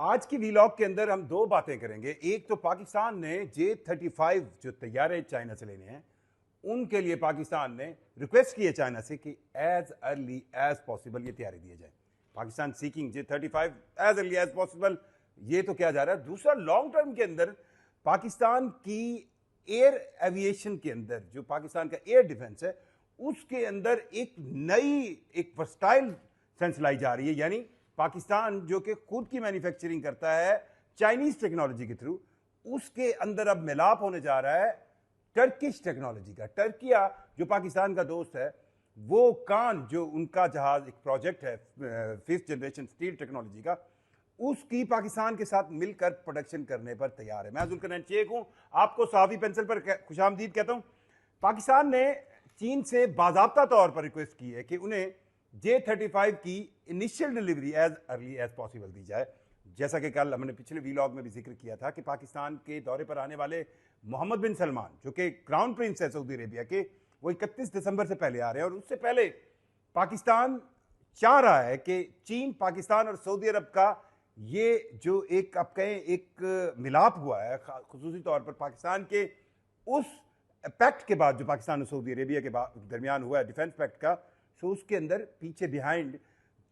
आज की वीलॉग के अंदर हम दो बातें करेंगे। एक तो पाकिस्तान ने J-35 जो तैयारे चाइना से लेने हैं, उनके लिए पाकिस्तान ने रिक्वेस्ट की है चाइना से कि एज अर्ली एज पॉसिबल ये तैयारी दी जाए। Pakistan seeking J-35 as early as possible, ये तो किया जा रहा है। दूसरा, लॉन्ग टर्म के अंदर पाकिस्तान की एयर एविएशन के अंदर जो पाकिस्तान का एयर डिफेंस है, उसके अंदर एक नई एक वर्सटाइल सेंस लाई जा रही है। यानी पाकिस्तान जो कि खुद की मैन्युफैक्चरिंग करता है चाइनीज टेक्नोलॉजी के थ्रू, उसके अंदर अब मिलाप होने जा रहा है टर्किश टेक्नोलॉजी का। टर्किया जो पाकिस्तान का दोस्त है, वो कान जो उनका जहाज एक प्रोजेक्ट है 5th जनरेशन स्टील टेक्नोलॉजी का, उसकी पाकिस्तान के साथ मिलकर प्रोडक्शन करने पर तैयार है। मैं जुल्करनैन शेख हूं, आपको सहाफी पेंसिल पर खुशामदीद कहता हूं। पाकिस्तान ने चीन से बाज़ाब्ता तौर पर रिक्वेस्ट की है कि उन्हें J-35 की initial delivery as early as possible दी जाए। जैसा कि कल हमने पिछले वीलॉग में भी जिक्र किया था कि पाकिस्तान के दौरे पर आने वाले मोहम्मद बिन सलमान, जो कि क्राउन प्रिंस है सऊदी अरेबिया के, वो 31 दिसंबर से पहले आ रहे हैं। और उससे पहले पाकिस्तान चाह रहा है कि चीन, पाकिस्तान और सऊदी अरब का ये जो एक आप कहें एक मिलाप हुआ है, खुसूसी तौर पर पाकिस्तान के उस पैक्ट के बाद जो पाकिस्तान और सऊदी अरेबिया के दरमियान हुआ है, डिफेंस पैक्ट का, तो उसके अंदर पीछे बिहाइंड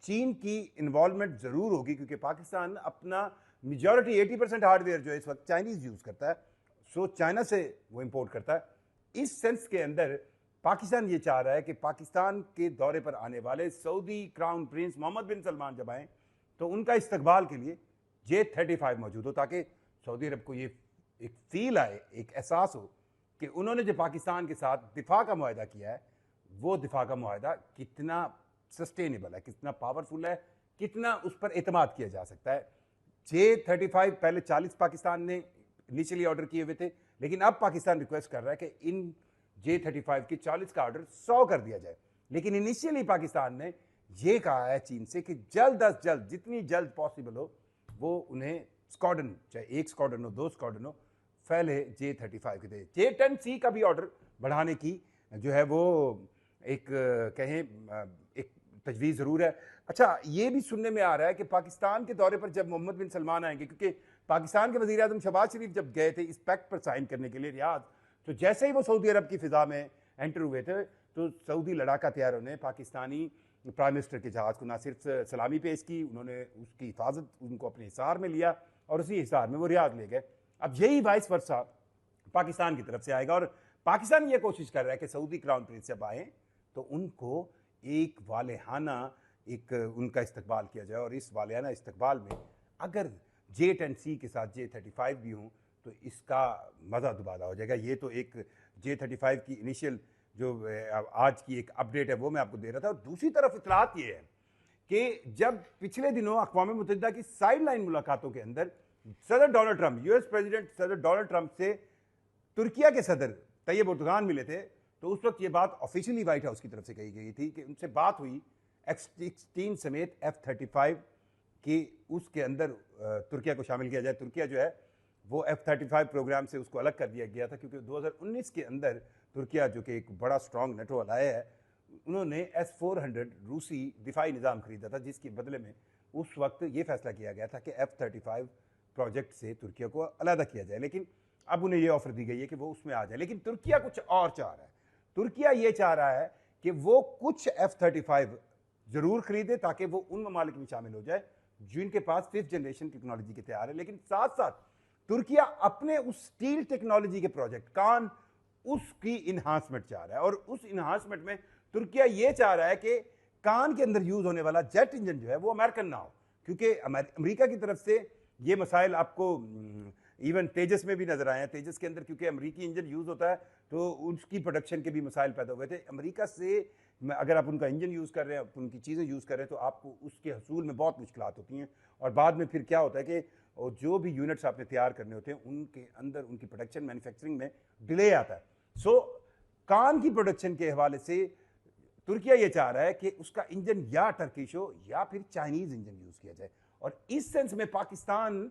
चीन की इन्वॉल्वमेंट जरूर होगी, क्योंकि पाकिस्तान अपना मेजॉरिटी 80% हार्डवेयर जो है इस वक्त चाइनीज यूज करता है, सो चाइना से वो इंपोर्ट करता है। इस सेंस के अंदर पाकिस्तान ये चाह रहा है कि पाकिस्तान के दौरे पर आने वाले सऊदी क्राउन प्रिंस मोहम्मद बिन सलमान जब आए तो उनका इस्तकबाल के लिए J-35 मौजूद हो, ताकि सऊदी अरब को ये एक फील आए, एक एहसास हो कि उन्होंने जो पाकिस्तान के साथ दिफा का मुआहदा किया है, वो दिफा का मुआहदा कितना सस्टेनेबल है, कितना पावरफुल है, कितना उस पर एतमाद किया जा सकता है। J-35 पहले 40 पाकिस्तान ने इनिशियली ऑर्डर किए हुए थे, लेकिन अब पाकिस्तान रिक्वेस्ट कर रहा है कि इन J-35 की 40 का ऑर्डर 100 कर दिया जाए। लेकिन इनिशियली पाकिस्तान ने ये कहा है चीन से कि जल्द अज जल्द, जितनी जल्द पॉसिबल हो, वो उन्हें स्क्वाड्रन, चाहे एक स्क्वाड्रन हो, 2 स्क्वाड्रन हो, पहले J-35 के दे। J-10C का भी ऑर्डर बढ़ाने की जो है वो एक कहें एक तजवीज़ ज़रूर है। अच्छा, ये भी सुनने में आ रहा है कि पाकिस्तान के दौरे पर जब मोहम्मद बिन सलमान आएंगे, क्योंकि पाकिस्तान के वज़ीर आज़म शहबाज शरीफ जब गए थे इस पैक्ट पर साइन करने के लिए रियाद, तो जैसे ही वो सऊदी अरब की फ़िज़ा में एंटर हुए थे, तो सऊदी लड़ाका तैयारों ने पाकिस्तानी प्राइम मिनिस्टर के जहाज़ को ना सिर्फ सलामी पेश की, उन्होंने उसकी हिफाजत, उनको अपने हिसार में लिया और उसी हिसार में वो रियाद ले गए। अब यही वाइस वर्सा पाकिस्तान की तरफ से आएगा, और पाकिस्तान ये कोशिश कर रहा है कि सऊदी क्राउन प्रिंस जब आए तो उनको एक वालेहाना एक उनका इस्तकबाल किया जाए। और इस वालेहाना इस्तकबाल में अगर J-10C के साथ J-35 भी हों तो इसका मज़ा दुबारा हो जाएगा। ये तो एक J-35 की इनिशियल जो आज की एक अपडेट है वो मैं आपको दे रहा था। और दूसरी तरफ इतलात ये है कि जब पिछले दिनों अक़वाम मुत्तहिदा की साइडलाइन मुलाकातों के अंदर सदर डोनाल्ड ट्रंप, यूएस प्रेसिडेंट सदर डोनाल्ड ट्रंप से तुर्किया के सदर तैयब एर्दोगान मिले थे, तो उस वक्त ये बात ऑफिशियली व्हाइट हाउस की तरफ से कही गई थी कि उनसे बात हुई F-16 समेत F-35 की, उसके अंदर तुर्किया को शामिल किया जाए। तुर्किया जो है वो F-35 प्रोग्राम से उसको अलग कर दिया गया था, क्योंकि 2019 के अंदर तुर्किया जो कि एक बड़ा स्ट्रॉन्ग नेटो अलाया है, उन्होंने S-400 रूसी दिफाई निज़ाम खरीदा था, जिसके बदले में उस वक्त ये फैसला किया गया था कि F-35 प्रोजेक्ट से तुर्किया को अलहदा किया जाए। लेकिन अब उन्हें यह ऑफर दी गई है कि वो उसमें आ जाए। लेकिन तुर्किया कुछ और चाह रहा है। तुर्किया ये चाह रहा है कि वो कुछ F-35 जरूर खरीदे ताकि वो उन ममालिक में शामिल हो जाए जिनके पास 5th जनरेशन टेक्नोलॉजी के तैयार है। लेकिन साथ साथ तुर्किया अपने उस स्टील टेक्नोलॉजी के प्रोजेक्ट कान, उसकी इन्हांसमेंट चाह रहा है। और उस इन्हांसमेंट में तुर्किया ये चाह रहा है कि कान के अंदर यूज होने वाला जेट इंजन जो है वो अमेरिकन ना हो, क्योंकि अमेरिका की तरफ से ये मसाइल आपको इवन तेजस में भी नजर आए हैं। तेजस के अंदर क्योंकि अमेरिकी इंजन यूज होता है तो उसकी प्रोडक्शन के भी मसाइल पैदा हुए थे। अमेरिका से अगर आप उनका इंजन यूज़ कर रहे हैं, उनकी चीज़ें यूज़ कर रहे हैं, तो आपको उसके हसूल में बहुत मुश्किलात होती हैं। और बाद में फिर क्या होता है कि जो भी यूनिट्स आपने तैयार करने होते हैं उनके अंदर उनकी प्रोडक्शन मैन्युफैक्चरिंग में डिले आता है। सो कान की प्रोडक्शन के हवाले से तुर्किया ये चाह रहा है कि उसका इंजन या टर्किश हो या फिर चाइनीज इंजन यूज़ किया जाए। और इस सेंस में पाकिस्तान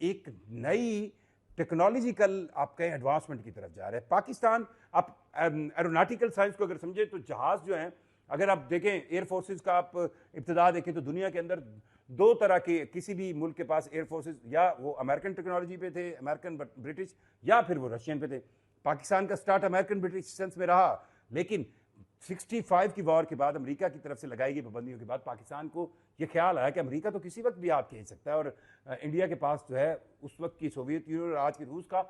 एक नई टेक्नोलॉजिकल आप कहें एडवांसमेंट की तरफ जा रहे हैं। पाकिस्तान आप एरोनॉटिकल साइंस को अगर समझे तो जहाज जो हैं, अगर आप देखें एयर फोर्सेस का आप इब्तिदा देखें तो दुनिया के अंदर दो तरह के, किसी भी मुल्क के पास एयरफोर्सेस या वो अमेरिकन टेक्नोलॉजी पे थे, अमेरिकन ब्रिटिश, या फिर वो रशियन पे थे। पाकिस्तान का स्टार्ट अमेरिकन ब्रिटिश सेंस में रहा, लेकिन 65 की वॉर के बाद अमेरिका की तरफ से लगाई गई पाबंदियों के बाद पाकिस्तान को यह ख्याल आया कि अमेरिका तो किसी वक्त भी हाथ खींच सकता है, और इंडिया के पास जो है उस वक्त की सोवियत यूनियन और आज की रूस का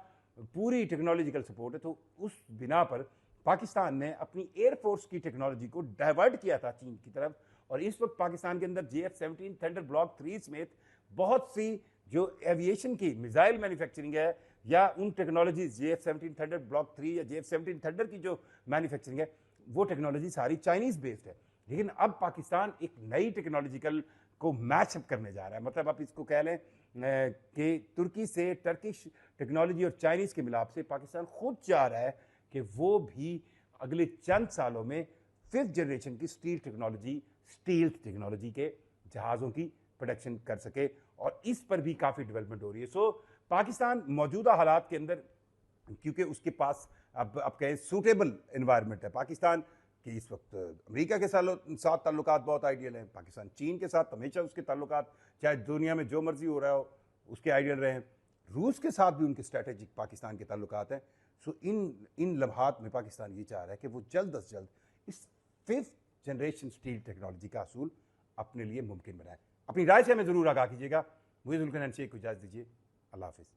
पूरी टेक्नोलॉजिकल सपोर्ट है। तो उस बिना पर पाकिस्तान ने अपनी एयरफोर्स की टेक्नोलॉजी को डाइवर्ट किया था चीन की तरफ, और इस वक्त पाकिस्तान के अंदर JF-17 थंडर ब्लॉक 3 समेत बहुत सी जो एविएशन की मिसाइल मैन्युफैक्चरिंग है, या उन टेक्नोलॉजीज JF-17 थंडर ब्लॉक 3 या JF-17 थंडर की जो मैन्युफैक्चरिंग है, वो टेक्नोलॉजी सारी चाइनीज बेस्ड है। लेकिन अब पाकिस्तान एक नई टेक्नोलॉजिकल को मैचअप करने जा रहा है। मतलब आप इसको कह लें कि तुर्की से टर्किश टेक्नोलॉजी और चाइनीज के मिलाप से पाकिस्तान खुद चाह रहा है कि वो भी अगले चंद सालों में 5th जनरेशन की स्टील टेक्नोलॉजी के जहाज़ों की प्रोडक्शन कर सके, और इस पर भी काफ़ी डेवलपमेंट हो रही है। सो पाकिस्तान मौजूदा हालात के अंदर, क्योंकि उसके पास अब कहें सूटेबल इन्वायरमेंट है, पाकिस्तान के इस वक्त अमेरिका के साथ ताल्लुकात बहुत आइडियल हैं, पाकिस्तान चीन के साथ हमेशा उसके ताल्लुकात, चाहे दुनिया में जो मर्जी हो रहा हो, उसके आइडियल रहे हैं। रूस के साथ भी उनके स्ट्रैटेजिक पाकिस्तान के ताल्लुकात हैं। सो इन लम्हात में पाकिस्तान ये चाह रहा है कि वो जल्द अज जल्द इस 5th जनरेशन स्टील टेक्नोलॉजी का असूल अपने लिए मुमकिन बनाए। अपनी राय से हमें ज़रूर आगाह कीजिएगा। मुझे जुल्फ़िकार शेख को इजाज़त दीजिए। अल्लाह हाफ़िज़।